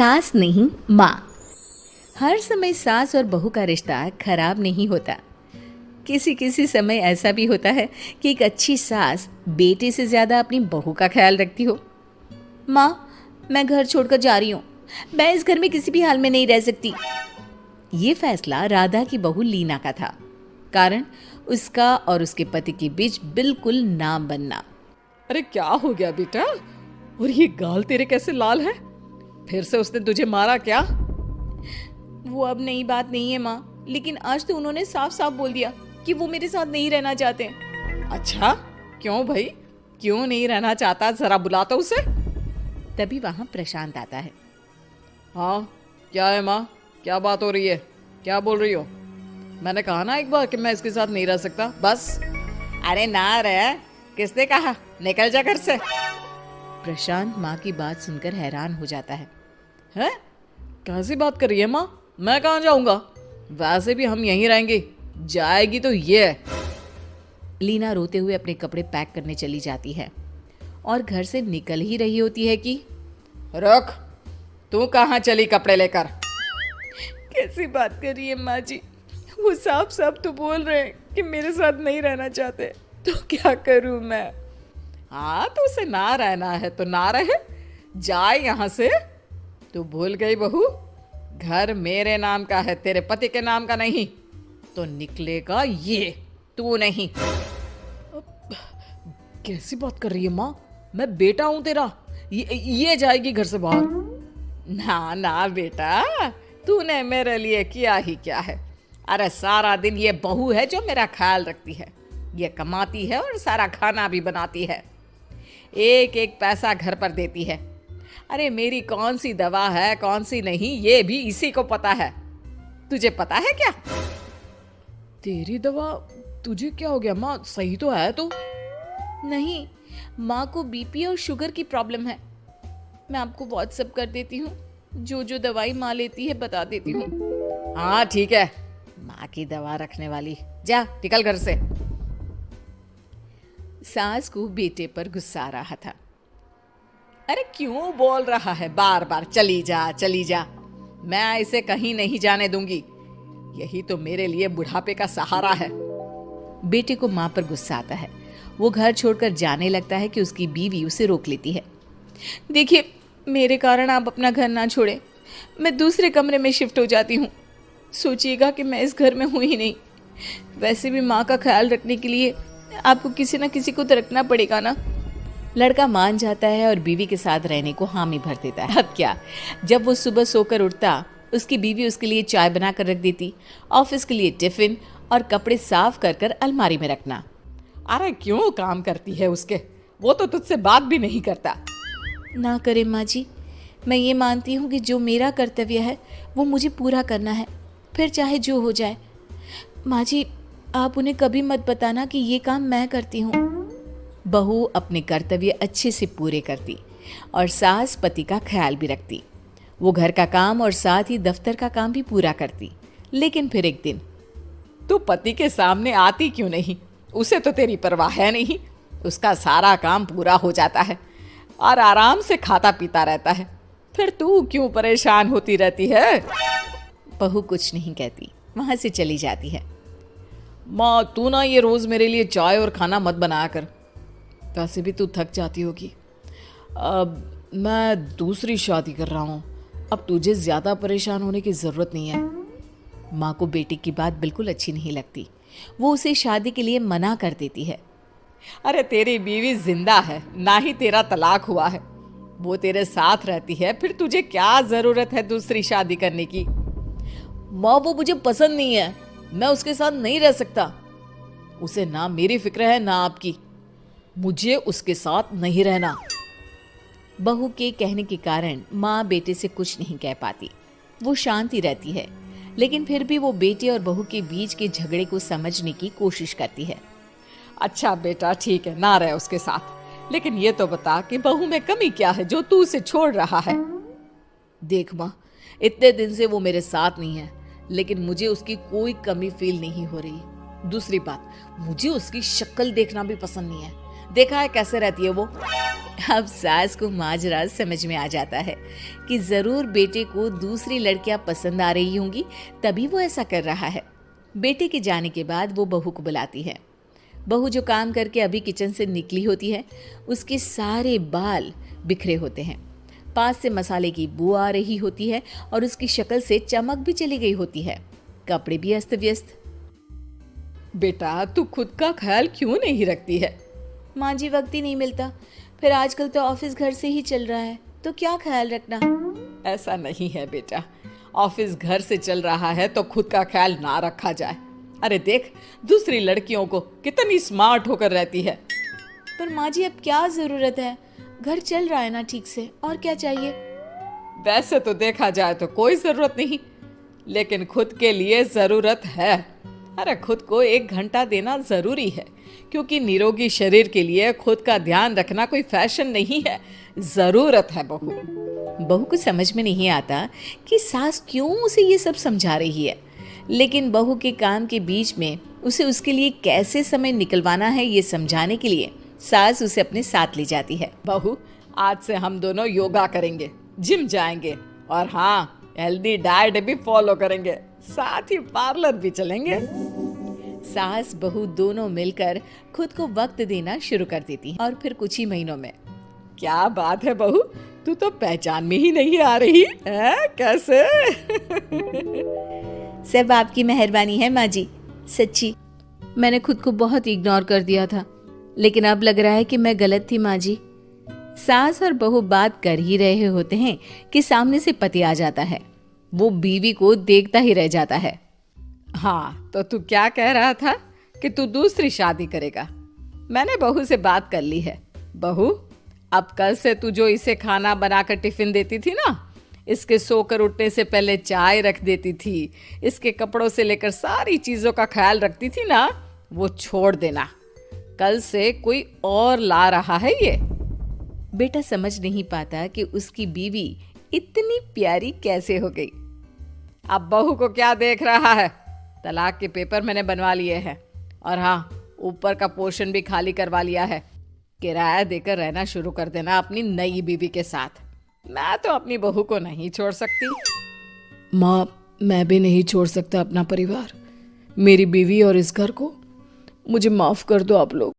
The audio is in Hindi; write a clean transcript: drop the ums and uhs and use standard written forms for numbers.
सास नहीं माँ। हर समय सास और बहू का रिश्ता खराब नहीं होता। किसी किसी समय ऐसा भी होता है कि एक अच्छी सास बेटे से ज़्यादा अपनी बहू का ख्याल रखती हो। माँ, मैं घर छोड़कर जा रही हूँ, मैं इस घर में किसी भी हाल में नहीं रह सकती। ये फैसला राधा की बहू लीना का था। कारण उसका और उसके पति के बीच बिल्कुल ना बनना। अरे क्या हो गया बेटा? और ये गाल तेरे कैसे लाल है? फिर से उसने तुझे मारा क्या? वो अब नई बात नहीं है माँ, लेकिन आज तो उन्होंने साफ साफ बोल दिया कि वो मेरे साथ नहीं रहना चाहते। अच्छा, क्यों भाई? क्यों नहीं रहना चाहता? जरा बुला तो उसे। तभी वहां प्रशांत आता है। हाँ, क्या है माँ? क्या बात हो रही है? क्या बोल रही हो? मैंने कहा ना एक बार कि मैं इसके साथ नहीं रह सकता, बस। अरे ना रह, किसने कहा? निकल जा घर से। प्रशांत माँ की बात सुनकर हैरान हो जाता है। हैं? कैसी बात कर रही है माँ? मैं कहाँ जाऊंगा? वैसे भी हम यहीं रहेंगे, जाएगी तो ये है। लीना रोते हुए अपने कपड़े पैक करने चली जाती है और घर से निकल ही रही होती है कि रुक, तू कहाँ चली कपड़े लेकर? कैसी बात कर रही है माँ जी? वो साफ साफ तो बोल रहे हैं कि मेरे साथ नहीं रहना चाहते, तो क्या करूं मैं? हाँ, तो उसे ना रहना है तो ना रहे, जाए यहाँ से। तू भूल गई बहू, घर मेरे नाम का है, तेरे पति के नाम का नहीं। तो निकलेगा ये, तू नहीं। कैसी बात कर रही है माँ? मैं बेटा हूं तेरा, ये जाएगी घर से बाहर। ना ना बेटा, तूने मेरे लिए किया ही क्या है? अरे सारा दिन ये बहू है जो मेरा ख्याल रखती है। ये कमाती है और सारा खाना भी बनाती है, एक एक पैसा घर पर देती है। अरे मेरी कौन सी दवा है कौन सी नहीं, ये भी इसी को पता है। तुझे पता है क्या? तेरी दवा? तुझे क्या हो गया माँ? सही तो है तू? नहीं, माँ को बीपी और शुगर की प्रॉब्लम है। मैं आपको व्हाट्सएप कर देती हूँ, जो जो दवाई माँ लेती है बता देती हूँ। हाँ ठीक है, माँ की दवा रखने वाली, जा निकल घर से। सास को बेटे पर गुस्सा आ रहा था। अरे क्यों बोल रहा है बार बार चली जा चली जा? मैं इसे कहीं नहीं जाने दूंगी, यही तो मेरे लिए बुढ़ापे का सहारा है। बेटे को माँ पर गुस्सा आता है। वो घर छोड़कर जाने लगता है कि उसकी बीवी उसे रोक लेती है। देखिए, मेरे कारण आप अपना घर ना छोड़ें, मैं दूसरे कमरे में शिफ्ट हो जाती हूँ। सोचिएगा कि मैं इस घर में हूँ ही नहीं। वैसे भी माँ का ख्याल रखने के लिए आपको किसी न किसी को तो रखना पड़ेगा ना। लड़का मान जाता है और बीवी के साथ रहने को हामी भर देता है। अब क्या, जब वो सुबह सोकर उठता, उसकी बीवी उसके लिए चाय बनाकर रख देती, ऑफिस के लिए टिफिन और कपड़े साफ कर कर अलमारी में रखना। अरे क्यों काम करती है उसके? वो तो तुझसे बात भी नहीं करता। ना करे माँ जी, मैं ये मानती हूँ कि जो मेरा कर्तव्य है वो मुझे पूरा करना है, फिर चाहे जो हो जाए। माँ जी, आप उन्हें कभी मत बताना कि ये काम मैं करती हूँ। बहू अपने कर्तव्य अच्छे से पूरे करती और सास पति का ख्याल भी रखती। वो घर का काम और साथ ही दफ्तर का काम भी पूरा करती। लेकिन फिर एक दिन, तू पति के सामने आती क्यों नहीं? उसे तो तेरी परवाह है नहीं, उसका सारा काम पूरा हो जाता है और आराम से खाता पीता रहता है। फिर तू क्यों परेशान होती रहती है? बहू कुछ नहीं कहती, वहां से चली जाती है। माँ, तू ना ये रोज मेरे लिए चाय और खाना मत बनाया कर, वैसे भी तू थक जाती होगी। अब मैं दूसरी शादी कर रहा हूँ, अब तुझे ज्यादा परेशान होने की जरूरत नहीं है। माँ को बेटी की बात बिल्कुल अच्छी नहीं लगती। वो उसे शादी के लिए मना कर देती है। अरे तेरी बीवी जिंदा है, ना ही तेरा तलाक हुआ है, वो तेरे साथ रहती है, फिर तुझे क्या जरूरत है दूसरी शादी करने की? माँ, वो मुझे पसंद नहीं है, मैं उसके साथ नहीं रह सकता। उसे ना मेरी फिक्र है ना आपकी, मुझे उसके साथ नहीं रहना। बहू के कहने के कारण माँ बेटे से कुछ नहीं कह पाती। वो शांति रहती है, लेकिन फिर भी वो बेटे और बहू के बीच के झगड़े को समझने की कोशिश करती है। अच्छा बेटा ठीक है, ना रहे उसके साथ, लेकिन ये तो बता कि बहू में कमी क्या है जो तू उसे छोड़ रहा है? देख माँ, इतने दिन से वो मेरे साथ नहीं है, लेकिन मुझे उसकी कोई कमी फील नहीं हो रही। दूसरी बात, मुझे उसकी शक्ल देखना भी पसंद नहीं है। देखा है कैसे रहती है वो? अब सास को माजरा समझ में आ जाता है कि जरूर बेटे को दूसरी लड़कियां पसंद आ रही होंगी, तभी वो ऐसा कर रहा है। बेटे के जाने के बाद वो बहू को बुलाती है। बहू जो काम करके अभी किचन से निकली होती है, उसके सारे बाल बिखरे होते हैं, पास से मसाले की बू आ रही होती है और उसकी शक्ल से चमक भी चली गई होती है, कपड़े भी अस्त व्यस्त। बेटा तू खुद का ख्याल क्यों नहीं रखती है? माँ जी, वक्त ही नहीं मिलता, फिर आजकल तो ऑफिस घर से ही चल रहा है, तो क्या ख्याल रखना। ऐसा नहीं है बेटा, ऑफिस घर से चल रहा है तो खुद का ख्याल ना रखा जाए। अरे देख, दूसरी लड़कियों को कितनी स्मार्ट होकर रहती है। पर माँ जी, अब क्या जरूरत है, घर चल रहा है ना ठीक से, और क्या चाहिए। वैसे तो देखा जाए तो कोई जरूरत नहीं, लेकिन खुद के लिए जरूरत है। अरे खुद को 1 घंटा देना जरूरी है, क्योंकि निरोगी शरीर के लिए खुद का ध्यान रखना कोई फैशन नहीं है, जरूरत है। बहू को समझ में नहीं आता कि सास क्यों उसे ये सब समझा रही है, लेकिन बहू के काम के बीच में उसे उसके लिए कैसे समय निकलवाना है ये समझाने के लिए सास उसे अपने साथ ले जाती है। बहू, आज से हम दोनों योगा करेंगे, जिम जाएंगे और हाँ, हेल्दी डाइट भी फॉलो करेंगे, साथ ही पार्लर भी चलेंगे। सास बहू दोनों मिलकर खुद को वक्त देना शुरू कर देती हैं और फिर कुछ ही महीनों में। क्या बात है बहू, तू तो पहचान में ही नहीं आ रही है, कैसे? सब आपकी मेहरबानी है माँ जी, सच्ची मैंने खुद को बहुत इग्नोर कर दिया था, लेकिन अब लग रहा है कि मैं गलत थी माँ जी। सास और बहू बात कर ही रहे होते हैं कि सामने से पति आ जाता है। वो बीवी को देखता ही रह जाता है। हाँ, तो तू क्या कह रहा था कि तू दूसरी शादी करेगा? मैंने बहू से बात कर ली है। बहू, अब कल से तू जो इसे खाना बनाकर टिफिन देती थी ना, इसके सोकर उठने से पहले चाय रख देती थी, इसके कपड़ों से लेकर सारी चीजों का ख्याल रखती थी ना, वो छोड़ देना। कल से कोई और ला रहा है ये। बेटा समझ नहीं पाता कि उसकी बीवी इतनी प्यारी कैसे हो गई। अब बहू को क्या देख रहा है? तलाक के पेपर मैंने बनवा लिए हैं और हाँ, ऊपर का पोर्शन भी खाली करवा लिया है। किराया देकर रहना शुरू कर देना अपनी नई बीवी के साथ। मैं तो अपनी बहू को नहीं छोड़ सकती। माँ, मैं भी नहीं छोड़ सकता अपना परिवार, मेरी बीवी और इस घर को। मुझे माफ कर दो आप लोग।